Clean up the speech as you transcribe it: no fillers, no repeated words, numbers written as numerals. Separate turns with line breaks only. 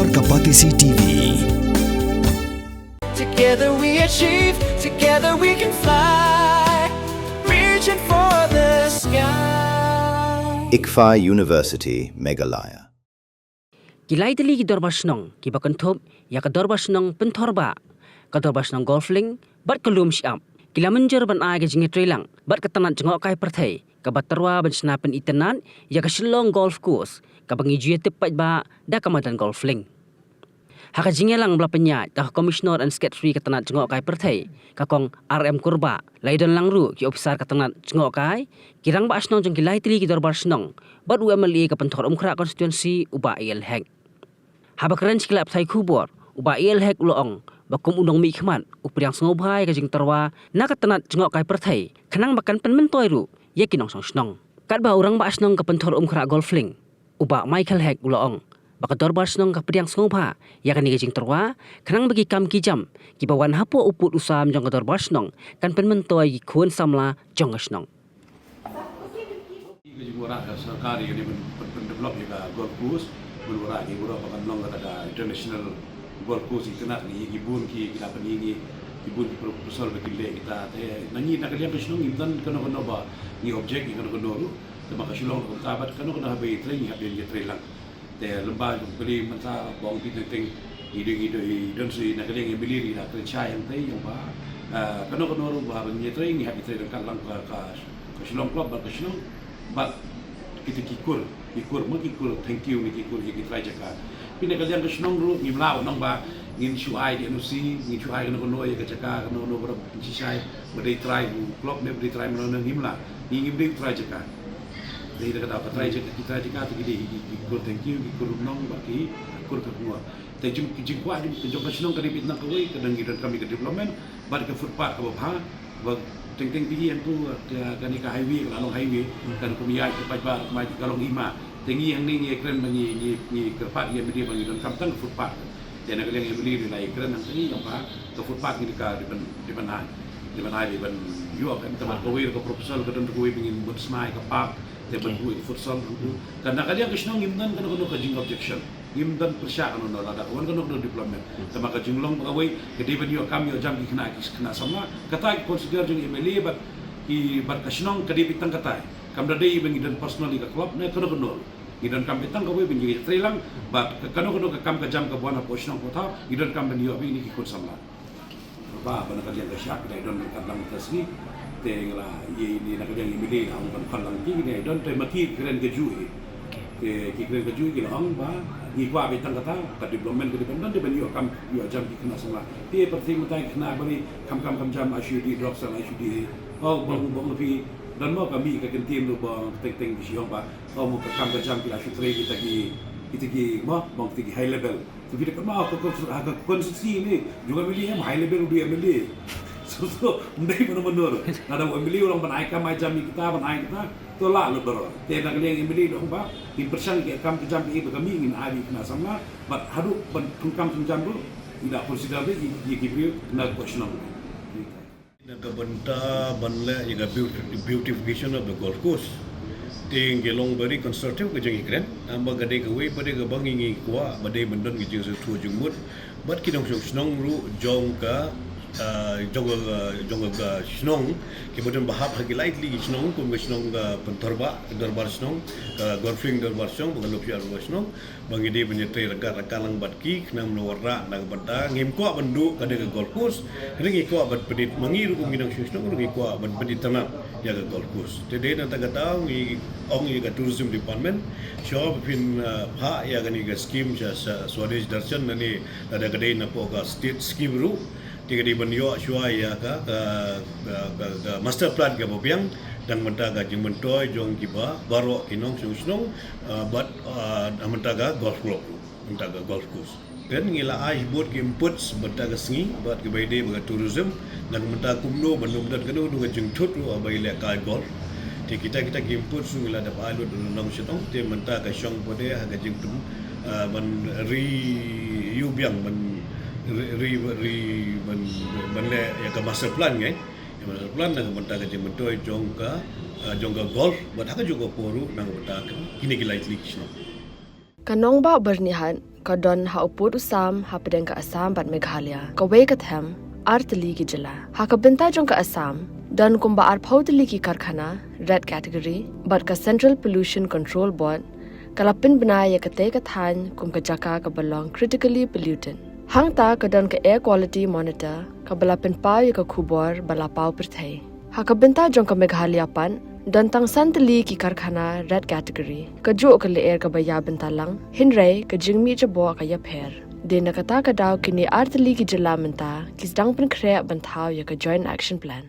Explore Kapatisi TV.
Together we achieve, together we can fly, reaching for the sky.
ICFA University, Meghalaya.
Kilay tali ki dorbasnong ki bakantop ya ka dorbasnong pentorba ka dorbasnong golfling bat kalum siap kila menjer ban aga jingi trelang bat katanat jengok kai perthai ka batarwa ban snapen itenan ya ka Shillong golf course ka bangi jue tepat ba da kamadan golfling haka jingelang bla penya ta commissioner and secretary katanat jengok kai perthai ka kong RM kurba laidon langru ki officer katanat jengok kai kirang ba asnong jeng kilay tali ki dorbasnong bat UMLA ka pentor umkhra constituency uba il hek haba keren sikilap thai khubor uba il hek uloong bakum unong mi khmat upriang sngobai ka jing tarwa nakatanat jengok kai perthai khanang bakan penmentoi ru yekinong song snong kat ba urang ba asnong ka pentor umkhra golfling uba Michael hek uloong baka dorbar snong ka priang sngoba yakani ka jing tarwa khanang bagi kam ki jam ki bawan hapo uput usam jong ka dorbar snong kan penmentoi ki khun samla jong snong
orang सरकारी ini develop juga golf course berurang ini berapa kan long ada international golf course itu nak ni gibun ki kita peningi gibun proposal berkile kita nanti nak lihat kesenong imtan kena ba ni objek ni kena lu tema kesenong tabat kena habis training habis dia training te lembah beli masa bong pitu ting ide dan si nak lihat yang beli nak kerja yang teh yang ba kena lu ba ni training habis training kan lang ka kesenong club ba kesenong ba kita kikur thank you ni kikur kita try jaka pina kalian kesenong ru ngimlau nong ba ngin shuai di anusi ngin shuai kono ya jaka kono berapa sisai berdei try klub ne berdei try menon ngimla ngim dei try jaka dei kata apa try jaka kita jaka tu gede kikur thank you kikur nong ba ki kikur ke semua te jum kwa di jom kesenong kali pitna koi kadang gidan kami ke development bar ke footpath ke bawah ba ting tinggi yang tu kan ke highway kalau highway kan kumiai ke pajbar mai kalau lima tinggi yang ni keren bagi ni kerpat yang beli bagi dan kampung footpath dan kalau yang beli nilai keren nanti yang apa ke footpath ni di mana highway ban you kan tempat kawir ke proposal ke tentu kawir ingin buat smai ke park tempat kawir futsal itu karena kalian kesenang imdan kan ke jing objection imdan persyak kan ada kawan kan deployment tempat ke jinglong kawai ke di video kami jam kena sama kata consider jeng MLA bat kesenang ke di pitang kata kam dadai bengi dan personally ke club ne kena idan kam pitang kawai bengi trailang bat kena ke kam ke jam ke buana posnong kota idan kam bengi ini ikut sama ba bana kalian ke syak dai don kadang tasni tenglah ini nak yang imili ang panlang ki ni don te mati keren ke jui ke keren ke jui ki ang ba ni kwa bitang kata ka development ke depan de ben yo kam yo jam ki kena sama ti perti mutai kena bari kam jam asyudi drop sang asyudi oh bang lebih dan mau kami ke kentim lu bang teng di siang ba oh mau kam jam ki asyudi kita ki mau bang ti high level tu kita mau ke konstruksi ni juga milih high level dia milih so mendai benar-benar ada beli orang menaikkan macam kita tolak lebih tiada kali yang beli dong pak di persen kam jam itu kami ingin hari kena sama but haru pengkam jam tu tidak consider di kibri kena question
nak benda banle yang beautification of the golf course ting gelong very constructive ke jeng ikren amba gade ke we pada ke bangi kwa badai bendon ke jeng tu jengmut bat kidong snong ru jong ka jong snong kemudian bahap hagi lightly snong kum snong pentorba dorbar snong golfing dorbar snong bukan lupa dorbar snong bagi dia menyertai reka lang batki kena mewarna nak benda ngim ko bendu kada ke golf course ringi ko bat pedit mangiru kum ginang snong ringi ko bat pedit tanam ya ke golf course tede na taga tahu ngi ong ngi ke tourism department show pin ha ya gani ke scheme Swadesh Darshan nani ada kedai na po ka state scheme ru tiga di benyo shua ya ka master plan ke bobiang dan mentaga jeng mentoy jong kiba baro kinong snong but mentaga golf club mentaga golf course dan ngila ai buat ke inputs mentaga sengi buat ke baide baga tourism dan mentaga kumno bandung dan kenu dengan jeng thut ru abai le ka golf ti kita input su ngila da palu nong sitong te mentaga shong pode haga jeng tum ban ri yu biang ban le ya ka master plan ngai master plan nang mentaga jeng mentoy jongga golf buat haka juga poru nang mentaga kini lightly
Kanong ba bernihan
ka don ha uput usam ha pedeng ka Assam bat Meghalaya ka we ka them artali ki jila ha ka benta jong ka Assam don kumba ar phautli ki karkhana red category bat ka Central Pollution Control Board kalapin banaya ka te ka than kum ka jaka ka belong critically pollutant hang ta ka don ka air quality monitor ka balapin pau ya ka khubor bala pau perthai ha ka benta jong ka Meghalaya pan don tang santali ki karkhana red category ka jo ka le air ka baya benta lang hinrai ka jingmi cha bo ka ya pher de na ka ta ka daw kini artali ki jila menta kis dang pen khre banthau ya ka joint action plan